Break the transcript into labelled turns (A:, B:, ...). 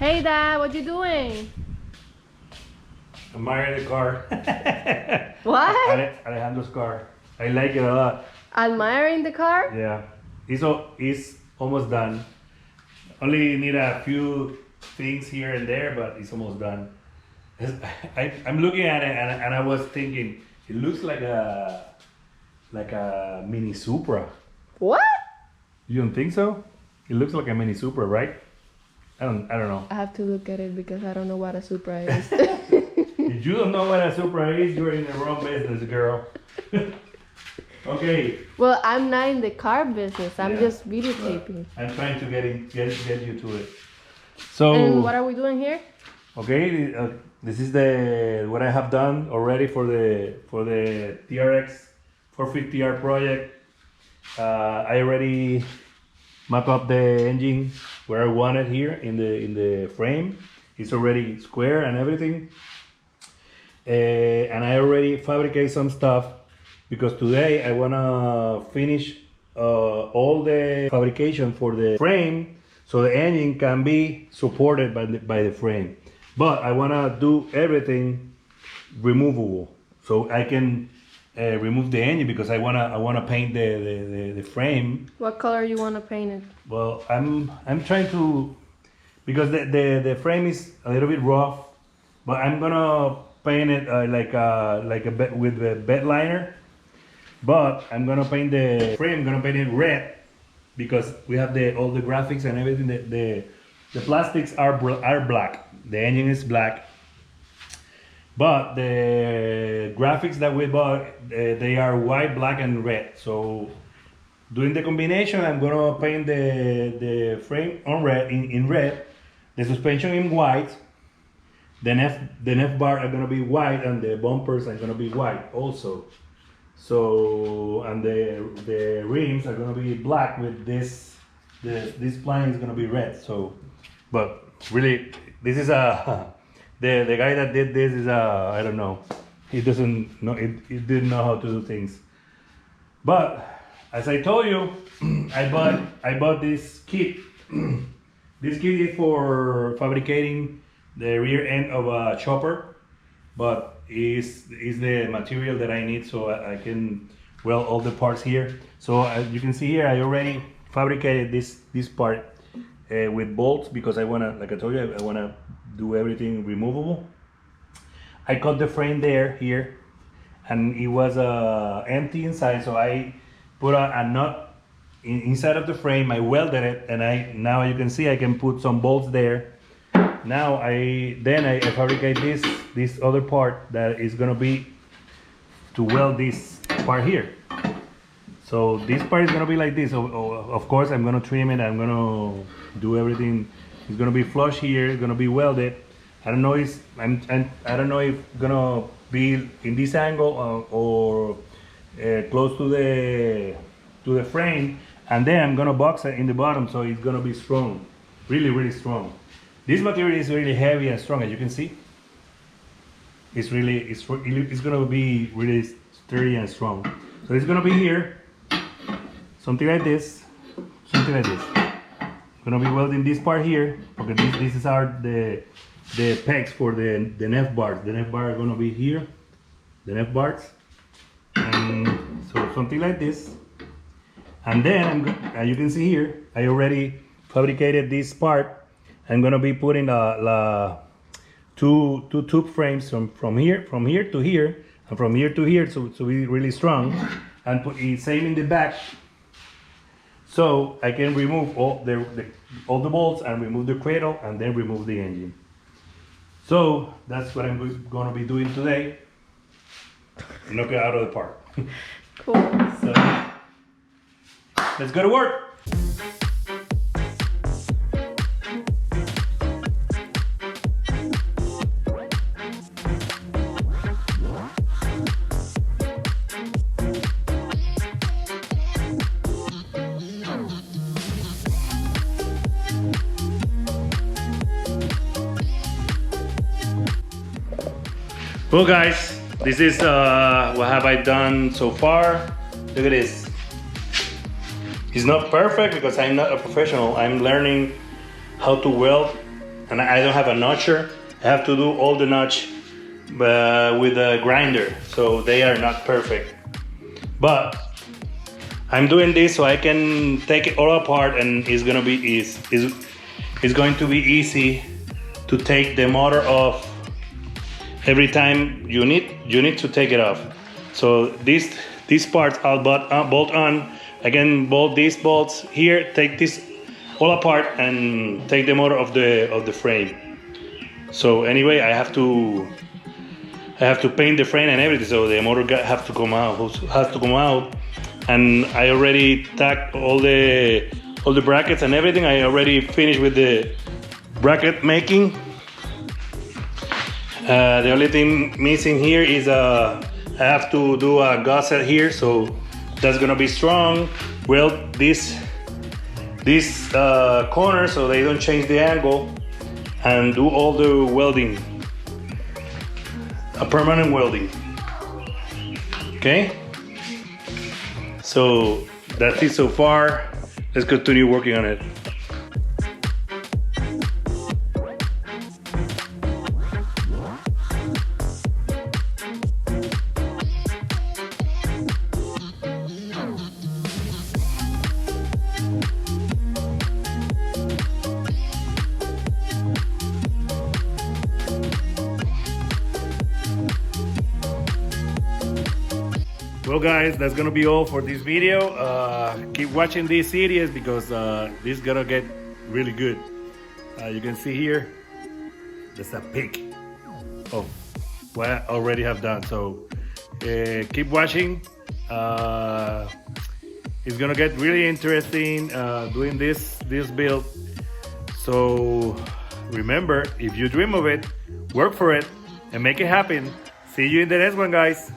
A: Hey Dad, what you doing?
B: Admiring the car.
A: What?
B: Alejandro's car. I like it a lot.
A: Admiring the car?
B: Yeah. It's almost done. Only need a few things here and there, but it's almost done. I'm looking at it and I was thinking, it looks like a mini Supra.
A: What?
B: You don't think so? It looks like a mini Supra, right? I don't know.
A: I have to look at it because I don't know what a Supra is.
B: If you don't know what a Supra is, you're in the wrong business, girl. Okay.
A: Well, I'm not in the car business. I'm just videotaping.
B: I'm trying to get you to it. So.
A: And what are we doing here?
B: Okay, this is what I have done already for the TRX450R project. I already map up the engine where I want it here in the frame. It's already square and everything. And I already fabricate some stuff because today I wanna finish all the fabrication for the frame so the engine can be supported by the frame. But I wanna do everything removable so I can remove the engine because I wanna paint the frame.
A: What color you want to paint it?
B: Well, I'm trying to, because the frame is a little bit rough, but I'm gonna paint it with the bed liner. But I'm gonna paint the frame. I'm gonna paint it red because we have all the graphics and everything. The plastics are black. The engine is black. But the graphics that we bought, they are white, black, and red. So doing the combination, I'm gonna paint the frame on red in red, the suspension in white, the F bar are gonna be white, and the bumpers are gonna be white also. So and the rims are gonna be black with this pline is gonna be red. So, but really, this is the guy that did this is I don't know. He doesn't know. He didn't know how to do things. But as I told you, I bought this kit. This kit is for fabricating the rear end of a chopper, but is the material that I need so I can weld all the parts here. So as you can see here, I already fabricated this part with bolts because I wanna, like I told you, I wanna do everything removable. I cut the frame here, and it was empty inside, so I put a nut inside of the frame. I welded it, and now you can see I can put some bolts there. Now I fabricate this other part that is gonna be to weld this part here. So this part is gonna be like this. Of course, I'm gonna trim it. I'm gonna do everything. It's gonna be flush here. It's gonna be welded. I don't know if I don't know if it's gonna be in this angle or close to the frame. And then I'm gonna box it in the bottom, so it's gonna be strong, really strong. This material is really heavy and strong, as you can see. It's gonna be really sturdy and strong. So it's gonna be here, something like this. Gonna be welding this part here. Okay, this is the pegs for the F bars. The F bar are gonna be here, the F bars, and so something like this. And then as you can see here, I already fabricated this part. I'm gonna be putting two tube frames from here to here, and from here to here, so be really strong, and put it same in the back, so I can remove all the bolts and remove the cradle and then remove the engine. So that's what I'm gonna be doing today. Knock it out of the park.
A: Cool.
B: So let's go to work. Well guys, this is what have I done so far. Look at this. It's not perfect because I'm not a professional. I'm learning how to weld and I don't have a notcher. I have to do all the notch with a grinder, so they are not perfect. But I'm doing this so I can take it all apart, and it's going to be easy to take the motor off. Every time you need to take it off. So these parts I'll bolt on. Again, bolt these bolts here. Take this all apart and take the motor of the frame. So anyway, I have to paint the frame and everything. So the motor has to come out. And I already tacked all the brackets and everything. I already finished with the bracket making. The only thing missing here is I have to do a gusset here, so that's gonna be strong. Weld this corner so they don't change the angle, and do all the welding, a permanent welding. Okay, so that's it so far. Let's continue working on it. Well guys, that's gonna be all for this video. Keep watching this series because this is gonna get really good. You can see here, there's a peek of what I already have done. So keep watching. It's gonna get really interesting doing this build. So remember, if you dream of it, work for it and make it happen. See you in the next one, guys.